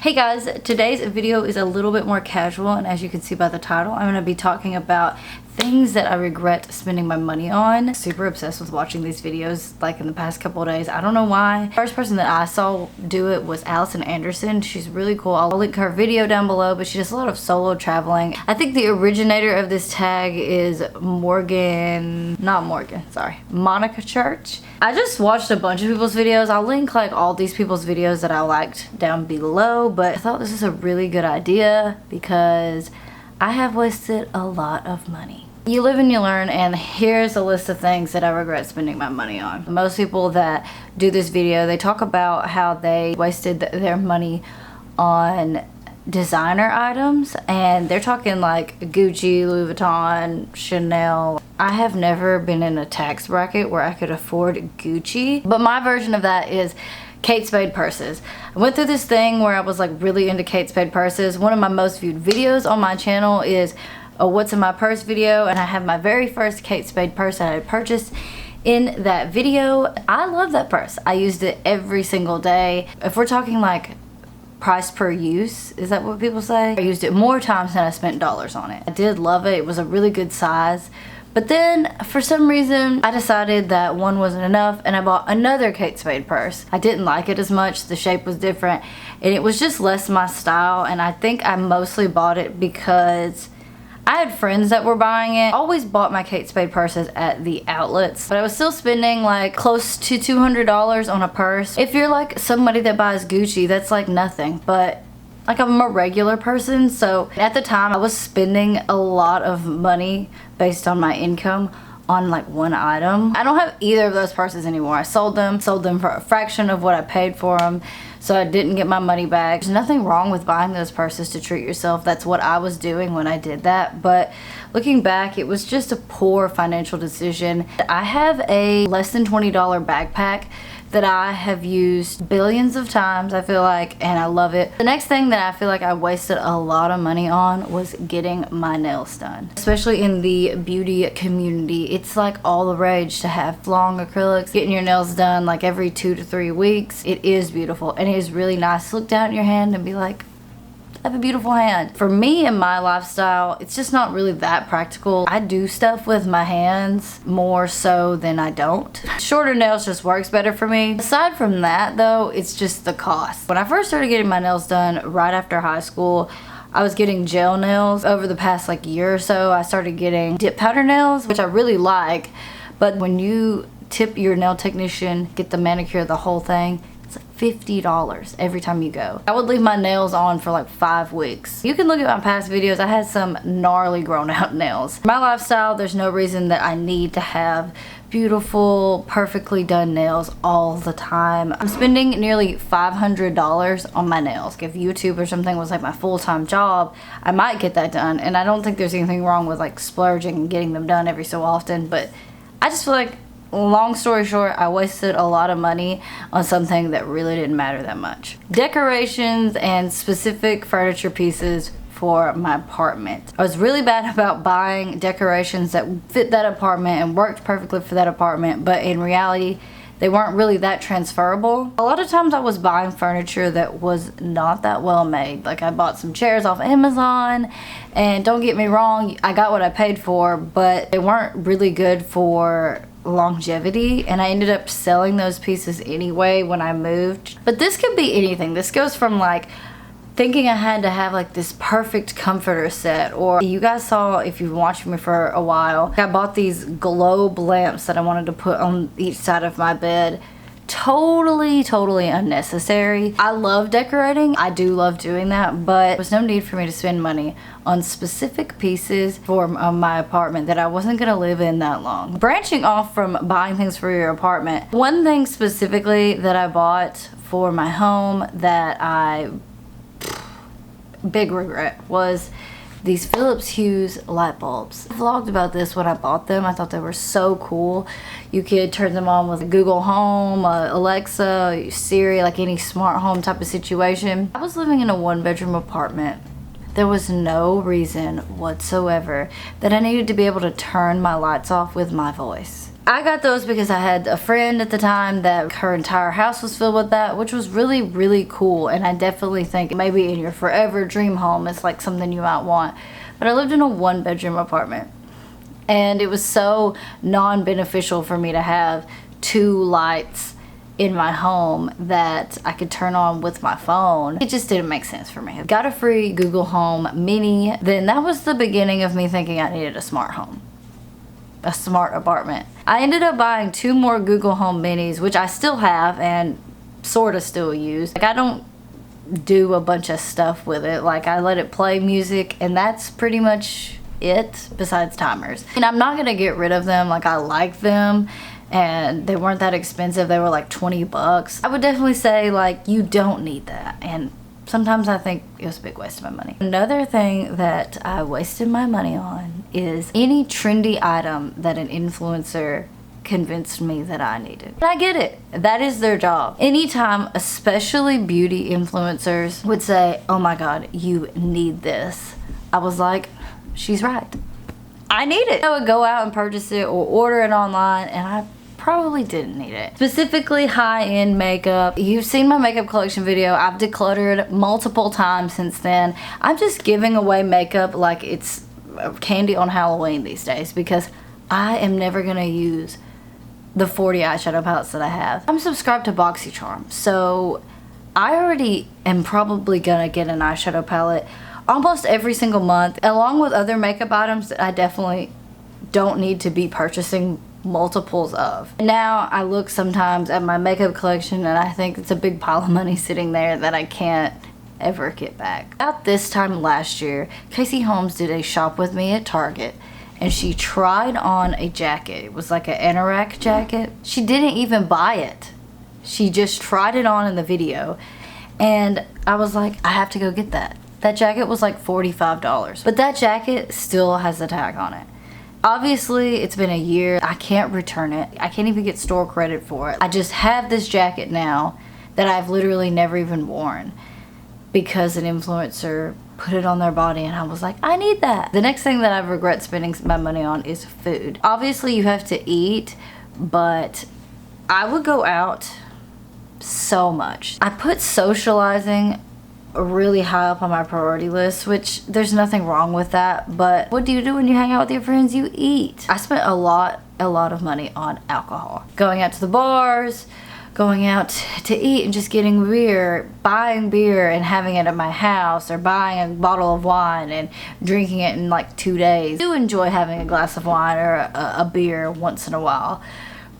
Hey guys, today's video is a little bit more casual, and as you can see by the title, I'm going to be talking about things that I regret spending my money on. Super obsessed with watching these videos like in the past couple of days. I don't know why. First person that I saw do it was Allison. She's really cool. I'll link her video down below, but she does a lot of solo traveling. I think the originator of this tag is Monica Church. I just watched a bunch of people's videos. I'll link like all these people's videos that I liked down below, but I thought this is a really good idea because I have wasted a lot of money. You live and you learn, and here's a list of things that I regret spending my money on. Most people that do this video, they talk about how they wasted their money on designer items, and they're talking like Gucci, Louis Vuitton, Chanel. I have never been in a tax bracket where I could afford Gucci, but my version of that is Kate Spade purses. I went through this thing where I was like really into Kate Spade purses. One of my most viewed videos on my channel is a what's in my purse video, and I have my very first Kate Spade purse that I purchased in that video. I love that purse. I used it every single day. If we're talking like price per use, is that what people say? I used it more times than I spent dollars on it. I did love it. It was a really good size. But then, for some reason, I decided that one wasn't enough, and I bought another Kate Spade purse. I didn't like it as much. The shape was different, and it was just less my style, and I think I mostly bought it because I had friends that were buying it. I always bought my Kate Spade purses at the outlets, but I was still spending like close to $200 on a purse. If you're like somebody that buys Gucci, that's like nothing, but like I'm a regular person, so at the time I was spending a lot of money based on my income on like one item. I don't have either of those purses anymore. I sold them for a fraction of what I paid for them, so I didn't get my money back. There's nothing wrong with buying those purses to treat yourself. That's what I was doing when I did that, but looking back, it was just a poor financial decision. I have a less than $20 backpack that I have used billions of times, I feel like, and I love it. The next thing that I feel like I wasted a lot of money on was getting my nails done. Especially in the beauty community, it's like all the rage to have long acrylics. Getting your nails done like every 2 to 3 weeks. It is beautiful, and it is really nice to look down at your hand and be like, I have a beautiful hand. For me and my lifestyle, it's just not really that practical. I do stuff with my hands more so than I don't. Shorter nails just works better for me. Aside from that though, it's just the cost. When I first started getting my nails done right after high school, I was getting gel nails. Over the past like year or so, I started getting dip powder nails, which I really like, but when you tip your nail technician, get the manicure, the whole thing, $50 every time you go. I would leave my nails on for like 5 weeks. You can look at my past videos. I had some gnarly grown out nails. My lifestyle, there's no reason that I need to have beautiful, perfectly done nails all the time. I'm spending nearly $500 on my nails. If YouTube or something was like my full-time job, I might get that done, and I don't think there's anything wrong with like splurging and getting them done every so often, but I just feel like, long story short, I wasted a lot of money on something that really didn't matter that much. Decorations and specific furniture pieces for my apartment. I was really bad about buying decorations that fit that apartment and worked perfectly for that apartment, but in reality, they weren't really that transferable. A lot of times I was buying furniture that was not that well made. Like I bought some chairs off Amazon, and don't get me wrong, I got what I paid for, but they weren't really good for longevity, and I ended up selling those pieces anyway when I moved. But this could be anything. This goes from like thinking I had to have like this perfect comforter set, or you guys saw, if you've watched me for a while, I bought these globe lamps that I wanted to put on each side of my bed. Totally unnecessary. I love decorating. I do love doing that, but there was no need for me to spend money on specific pieces for my apartment that I wasn't gonna live in that long. Branching off from buying things for your apartment, one thing specifically that I bought for my home that I big regret was these Philips Hues light bulbs. I vlogged about this when I bought them. I thought they were so cool. You could turn them on with Google Home, Alexa, Siri, like any smart home type of situation. I was living in a 1-bedroom apartment. There was no reason whatsoever that I needed to be able to turn my lights off with my voice. I got those because I had a friend at the time that her entire house was filled with that, which was really, really cool. And I definitely think maybe in your forever dream home, it's like something you might want. But I lived in a 1-bedroom apartment, and it was so non-beneficial for me to have 2 lights in my home that I could turn on with my phone. It just didn't make sense for me. Got a free Google Home Mini. Then that was the beginning of me thinking I needed a smart home, a smart apartment. I ended up buying 2 more Google Home Minis, which I still have and sort of still use. Like, I don't do a bunch of stuff with it. Like, I let it play music, and that's pretty much it, besides timers. And I'm not gonna get rid of them. Like, I like them, and they weren't that expensive. They were like 20 bucks. I would definitely say, like, you don't need that, and sometimes I think it was a big waste of my money. Another thing that I wasted my money on is any trendy item that an influencer convinced me that I needed. And I get it. That is their job. Anytime, especially beauty influencers, would say, oh my god, you need this, I was like, she's right. I need it. I would go out and purchase it or order it online, and I probably didn't need it. Specifically high-end makeup. You've seen my makeup collection video. I've decluttered multiple times since then. I'm just giving away makeup like it's candy on Halloween these days, because I am never gonna use the 40 eyeshadow palettes that I have. I'm subscribed to BoxyCharm, so I already am probably gonna get an eyeshadow palette almost every single month, along with other makeup items that I definitely don't need to be purchasing multiples of. Now I look sometimes at my makeup collection and I think it's a big pile of money sitting there that I can't ever get back. About this time last year, Casey Holmes did a shop with me at Target, and she tried on a jacket. It was like an anorak jacket. She didn't even buy it. She just tried it on in the video, and I was like, I have to go get that. That jacket was like $45, but that jacket still has the tag on it. Obviously, it's been a year. I can't return it. I can't even get store credit for it. I just have this jacket now that I've literally never even worn because an influencer put it on their body, and I was like, I need that. The next thing that I regret spending my money on is food. Obviously, you have to eat, but I would go out so much. I put socializing really high up on my priority list, which there's nothing wrong with that, but what do you do when you hang out with your friends? You eat. I spent a lot of money on alcohol. Going out to the bars, going out to eat and just getting beer, buying beer and having it at my house, or buying a bottle of wine and drinking it in like 2 days. I do enjoy having a glass of wine or a beer once in a while,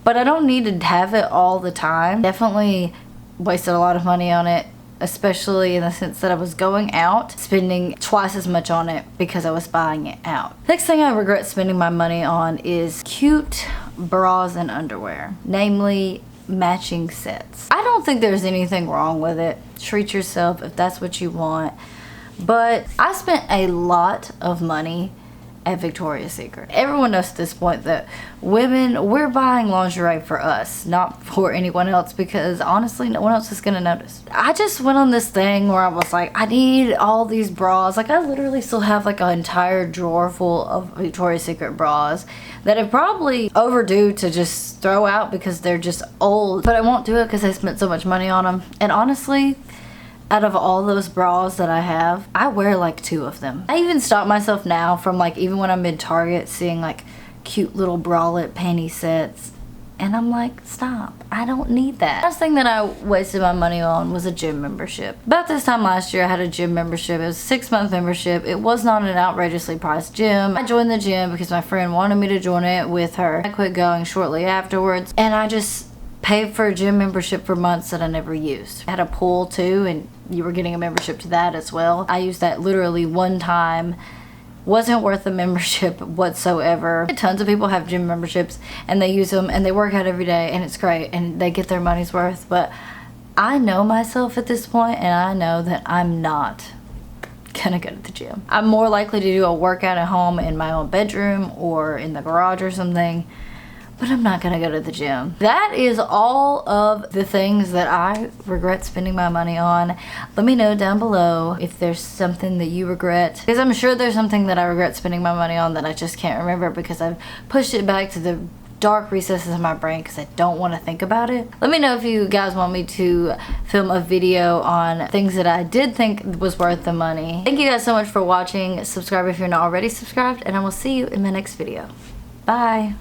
but I don't need to have it all the time. Definitely wasted a lot of money on it, especially in the sense that I was going out, spending twice as much on it because I was buying it out. Next thing I regret spending my money on is cute bras and underwear, namely matching sets. I don't think there's anything wrong with it. Treat yourself if that's what you want. But I spent a lot of money at Victoria's Secret. Everyone knows at this point that women, we're buying lingerie for us, not for anyone else, because honestly, no one else is gonna notice. I just went on this thing where I was like, I need all these bras. Like, I literally still have like an entire drawer full of Victoria's Secret bras that are probably overdue to just throw out because they're just old. But I won't do it because I spent so much money on them. And honestly, out of all those bras that I have, I wear like 2 of them. I even stop myself now from, like, even when I'm in Target seeing like cute little bralette panty sets, and I'm like, stop, I don't need that. Last thing that I wasted my money on was a gym membership. About this time last year, I had a gym membership. It was a 6-month membership. It was not an outrageously priced gym. I joined the gym because my friend wanted me to join it with her. I quit going shortly afterwards, and I just paid for a gym membership for months that I never used. I had a pool too, and you were getting a membership to that as well. I used that literally one time. Wasn't worth the membership whatsoever. Tons of people have gym memberships and they use them and they work out every day and it's great and they get their money's worth, but I know myself at this point and I know that I'm not gonna go to the gym. I'm more likely to do a workout at home in my own bedroom or in the garage or something, but I'm not gonna go to the gym. That is all of the things that I regret spending my money on. Let me know down below if there's something that you regret, because I'm sure there's something that I regret spending my money on that I just can't remember because I've pushed it back to the dark recesses in my brain because I don't want to think about it. Let me know if you guys want me to film a video on things that I did think was worth the money. Thank you guys so much for watching. Subscribe if you're not already subscribed, and I will see you in my next video. Bye.